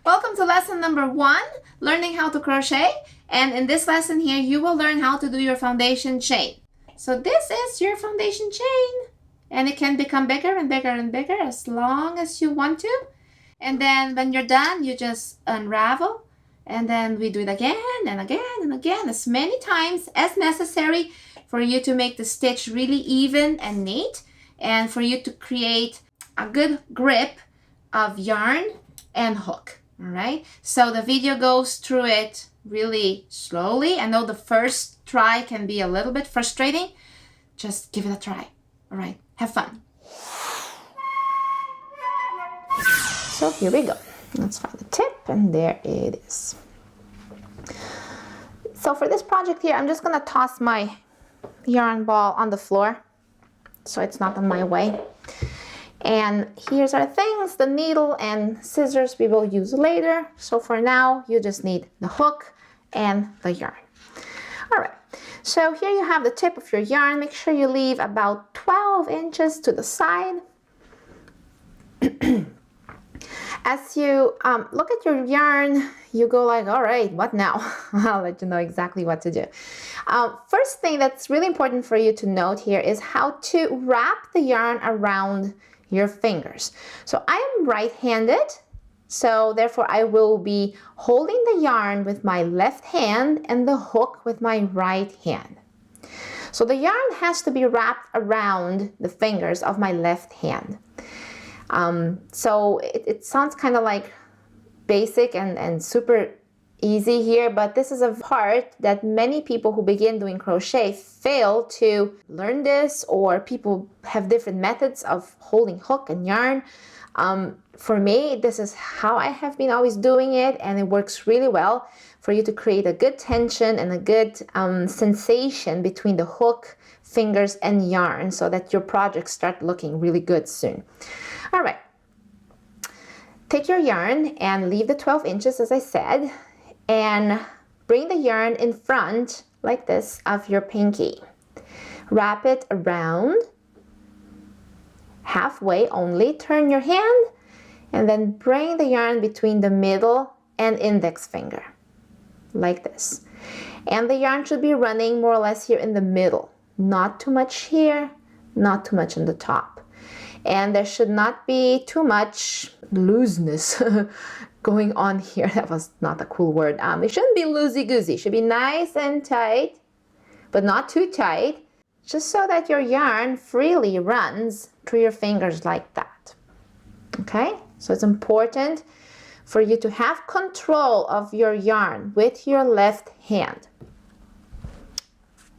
Welcome to lesson number 1, learning how to crochet. And in this lesson here, you will learn how to do your foundation chain. So this is your foundation chain. And it can become bigger and bigger and bigger as long as you want to. And then when you're done, you just unravel. And then we do it again and again and again, as many times as necessary for you to make the stitch really even and neat. And for you to create a good grip of yarn and hook. All right, so the video goes through it really slowly. I know the first try can be a little bit frustrating. Just give it a try. All right, have fun. So here we go. Let's find the tip, and there it is. So for this project here, I'm just gonna toss my yarn ball on the floor so it's not in my way. And here's our things, the needle and scissors we will use later. So for now, you just need the hook and the yarn. All right, so here you have the tip of your yarn. Make sure you leave about 12 inches to the side. As you look at your yarn, you go like, all right, what now? I'll let you know exactly what to do. First thing that's really important for you to note here is how to wrap the yarn around your fingers. So I am right-handed, so therefore I will be holding the yarn with my left hand and the hook with my right hand. So the yarn has to be wrapped around the fingers of my left hand. So it sounds kind of like basic and super easy here, but this is a part that many people who begin doing crochet fail to learn this, or people have different methods of holding hook and yarn. For me, this is how I have been always doing it, and it works really well for you to create a good tension and a good sensation between the hook, fingers, and yarn so that your projects start looking really good soon. All right, take your yarn and leave the 12 inches as I said, and bring the yarn in front like this of your pinky. Wrap it around halfway only, turn your hand, and then bring the yarn between the middle and index finger like this. And the yarn should be running more or less here in the middle, not too much here, not too much on the top. And there should not be too much looseness going on here. That was not a cool word. It shouldn't be loosey-goosey. It should be nice and tight, but not too tight, just so that your yarn freely runs through your fingers like that. Okay? So it's important for you to have control of your yarn with your left hand.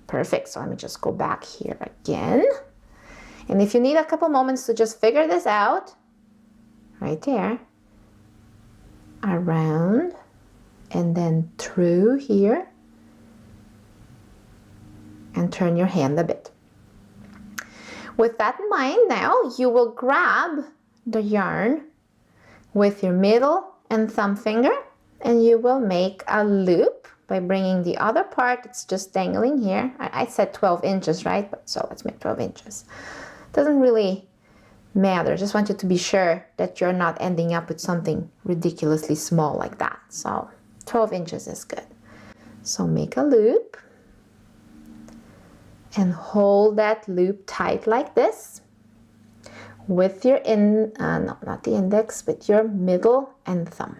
Perfect. So let me just go back here again. And if you need a couple moments to just figure this out, right there, around and then through here, and turn your hand a bit. With that in mind, now you will grab the yarn with your middle and thumb finger, and you will make a loop by bringing the other part that's just dangling here. I said 12 inches, right? So let's make 12 inches. Doesn't really matter. Just want you to be sure that you're not ending up with something ridiculously small like that. So 12 inches is good. So make a loop and hold that loop tight like this with your no, not the index, with your middle and thumb.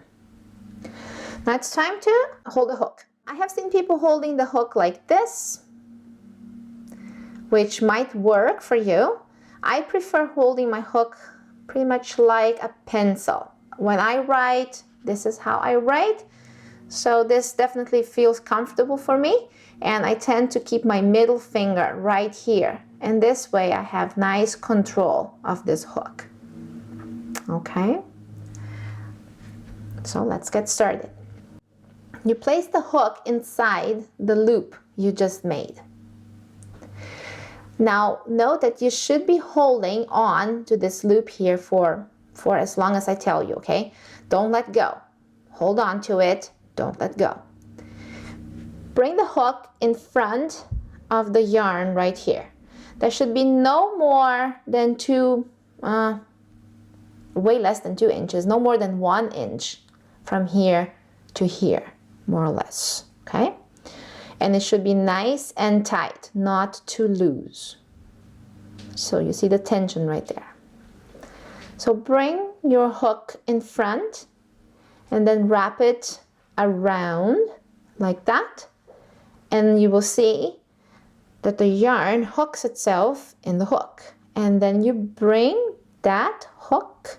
Now it's time to hold the hook. I have seen people holding the hook like this, which might work for you. I prefer holding my hook pretty much like a pencil. When I write, this is how I write. So this definitely feels comfortable for me. And I tend to keep my middle finger right here. And this way I have nice control of this hook. Okay? So let's get started. You place the hook inside the loop you just made. Now note that you should be holding on to this loop here for as long as I tell you, okay? Don't let go. Hold on to it, don't let go. Bring the hook in front of the yarn right here. There should be no more than way less than 2 inches, no more than 1 inch from here to here, more or less, okay? And it should be nice and tight, not too loose. So you see the tension right there. So bring your hook in front and then wrap it around like that, and you will see that the yarn hooks itself in the hook, and then you bring that hook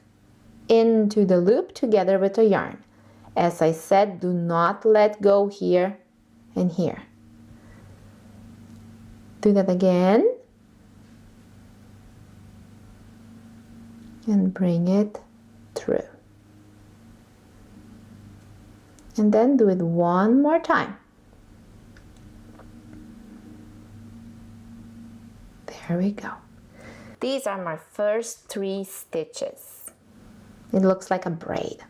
into the loop together with the yarn. As I said, do not let go here and here. Do that again and bring it through. And then do it one more time. There we go. These are my first 3 stitches. It looks like a braid.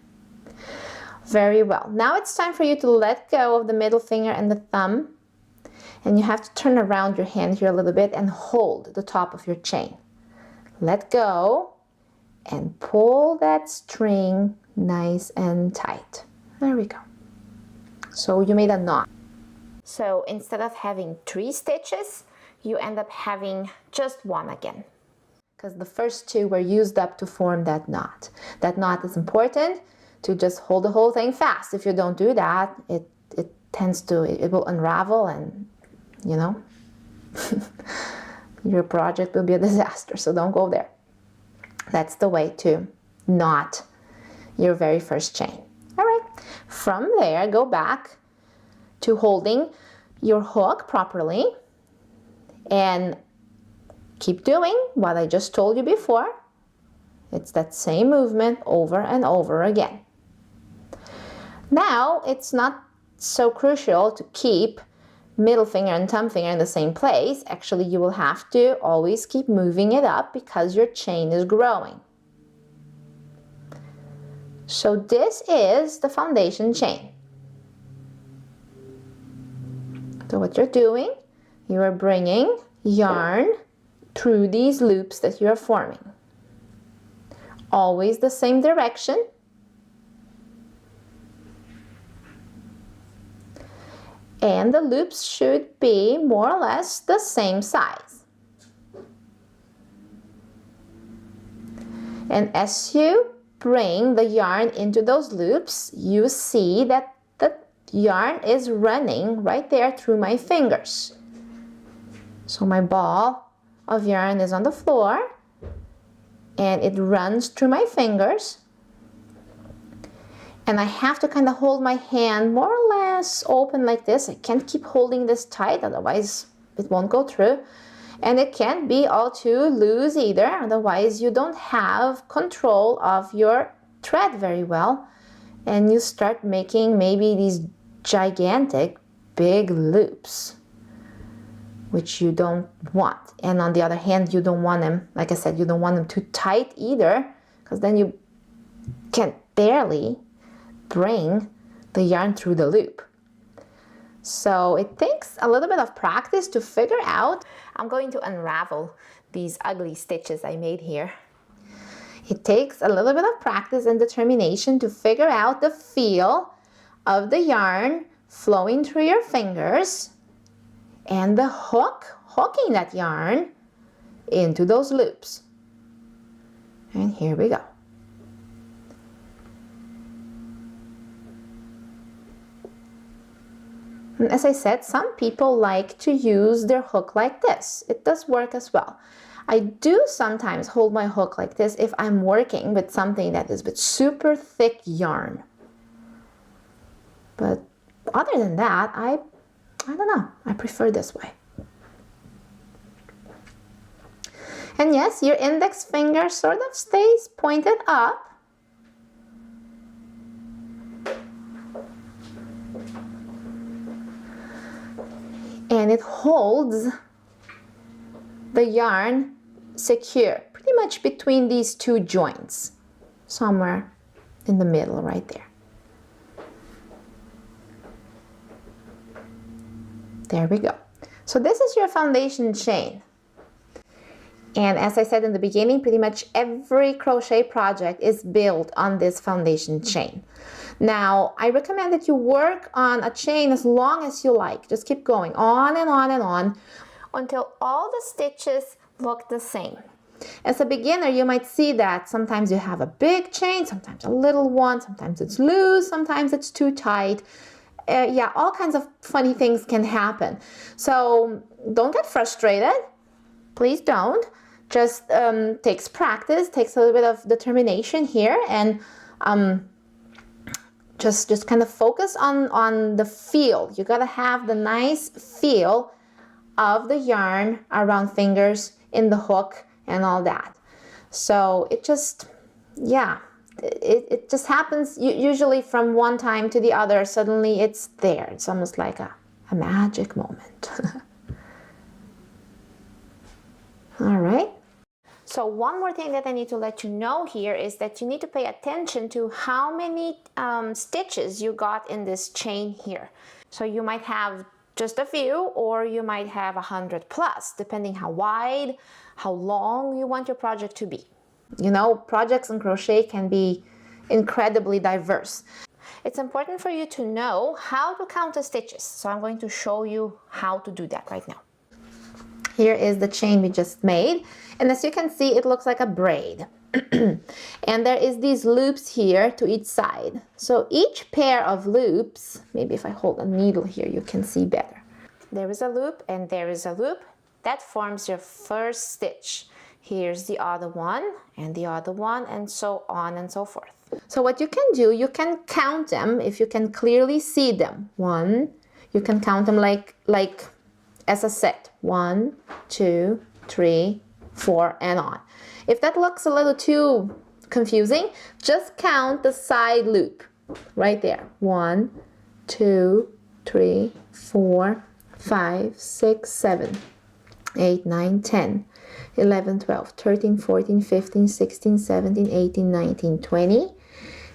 Very well. Now it's time for you to let go of the middle finger and the thumb, and you have to turn around your hand here a little bit and hold the top of your chain. Let go and pull that string nice and tight. There we go. So you made a knot. So instead of having 3 stitches, you end up having just 1 again, because the first 2 were used up to form that knot. That knot is important to just hold the whole thing fast. If you don't do that, it will unravel, and you know, your project will be a disaster, so don't go there. That's the way to knot your very first chain. All right, from there, go back to holding your hook properly and keep doing what I just told you before. It's that same movement over and over again. Now, it's not so crucial to keep middle finger and thumb finger in the same place. Actually, you will have to always keep moving it up because your chain is growing. So this is the foundation chain. So what you're doing, you are bringing yarn through these loops that you are forming. Always the same direction. And the loops should be more or less the same size. And as you bring the yarn into those loops, you see that the yarn is running right there through my fingers. So my ball of yarn is on the floor and it runs through my fingers. And I have to kind of hold my hand more or less open like this. I can't keep holding this tight, otherwise it won't go through. And it can't be all too loose either, otherwise you don't have control of your thread very well. And you start making maybe these gigantic big loops, which you don't want. And on the other hand, you don't want them, like I said, you don't want them too tight either, because then you can barely bring the yarn through the loop. So it takes a little bit of practice to figure out. I'm going to unravel these ugly stitches I made here. It takes a little bit of practice and determination to figure out the feel of the yarn flowing through your fingers and the hook hooking that yarn into those loops. And here we go. And as I said, some people like to use their hook like this. It does work as well. I do sometimes hold my hook like this if I'm working with something that is with super thick yarn. But other than that, I don't know, I prefer this way. And yes, your index finger sort of stays pointed up. And it holds the yarn secure, pretty much between these 2 joints, somewhere in the middle right there. There we go. So this is your foundation chain. And as I said in the beginning, pretty much every crochet project is built on this foundation chain. Now, I recommend that you work on a chain as long as you like. Just keep going on and on and on until all the stitches look the same. As a beginner, you might see that sometimes you have a big chain, sometimes a little one, sometimes it's loose, sometimes it's too tight. Yeah, all kinds of funny things can happen. So don't get frustrated. Please don't. Just takes practice, takes a little bit of determination here, and just kind of focus on the feel. You gotta have the nice feel of the yarn around fingers, in the hook, and all that. So it just, yeah, it just happens usually from one time to the other. Suddenly it's there. It's almost like a magic moment. All right. So one more thing that I need to let you know here is that you need to pay attention to how many stitches you got in this chain here. So you might have just a few, or you might have 100 plus, depending how wide, how long you want your project to be. You know, projects in crochet can be incredibly diverse. It's important for you to know how to count the stitches. So I'm going to show you how to do that right now. Here is the chain we just made, and as you can see, it looks like a braid. And there is these loops here to each side. So each pair of loops, maybe if I hold a needle here, you can see better. There is a loop and there is a loop. That forms your first stitch. Here's the other one and the other one, and so on and so forth. So what you can do, you can count them if you can clearly see them. One, you can count them like as a set. 1, 2, 3, 4, and on. If that looks a little too confusing, just count the side loop right there. 1, 2, 3, 4, 5, 6, 7, 8, 9, 10, 11, 12, 13, 14, 15, 16, 17, 18, 19, 20,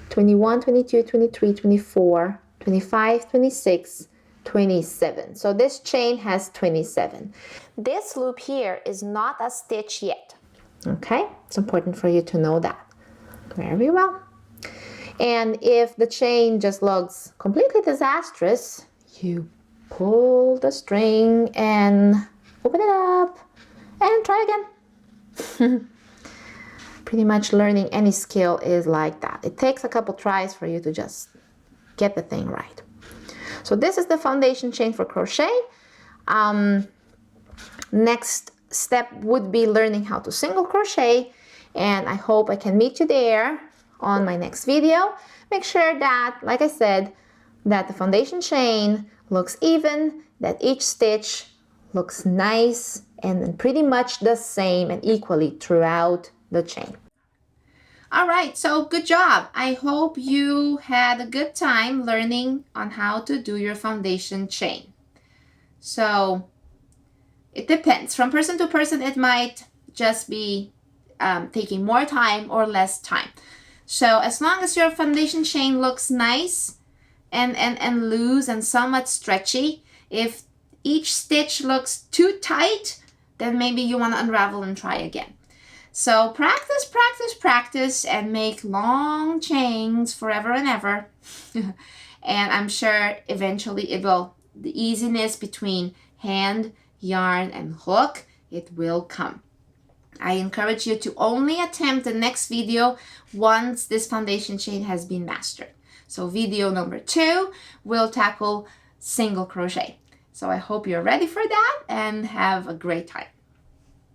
21, 22, 23, 24, 25, 26, 27. So this chain has 27. This loop here is not a stitch yet. Okay, it's important for you to know that. Very well. And if the chain just looks completely disastrous, you pull the string and open it up and try again. Pretty much learning any skill is like that. It takes a couple tries for you to just get the thing right. So this is the foundation chain for crochet. Next step would be learning how to single crochet, and I hope I can meet you there on my next video. Make sure that, like I said, that the foundation chain looks even, that each stitch looks nice and pretty much the same and equally throughout the chain. All right, so good job. I hope you had a good time learning on how to do your foundation chain. So it depends. From person to person, it might just be taking more time or less time. So as long as your foundation chain looks nice and loose and somewhat stretchy, if each stitch looks too tight, then maybe you want to unravel and try again. So practice, practice, practice, and make long chains forever and ever. And I'm sure eventually the easiness between hand, yarn, and hook, it will come. I encourage you to only attempt the next video once this foundation chain has been mastered. So video number 2 will tackle single crochet. So I hope you're ready for that and have a great time.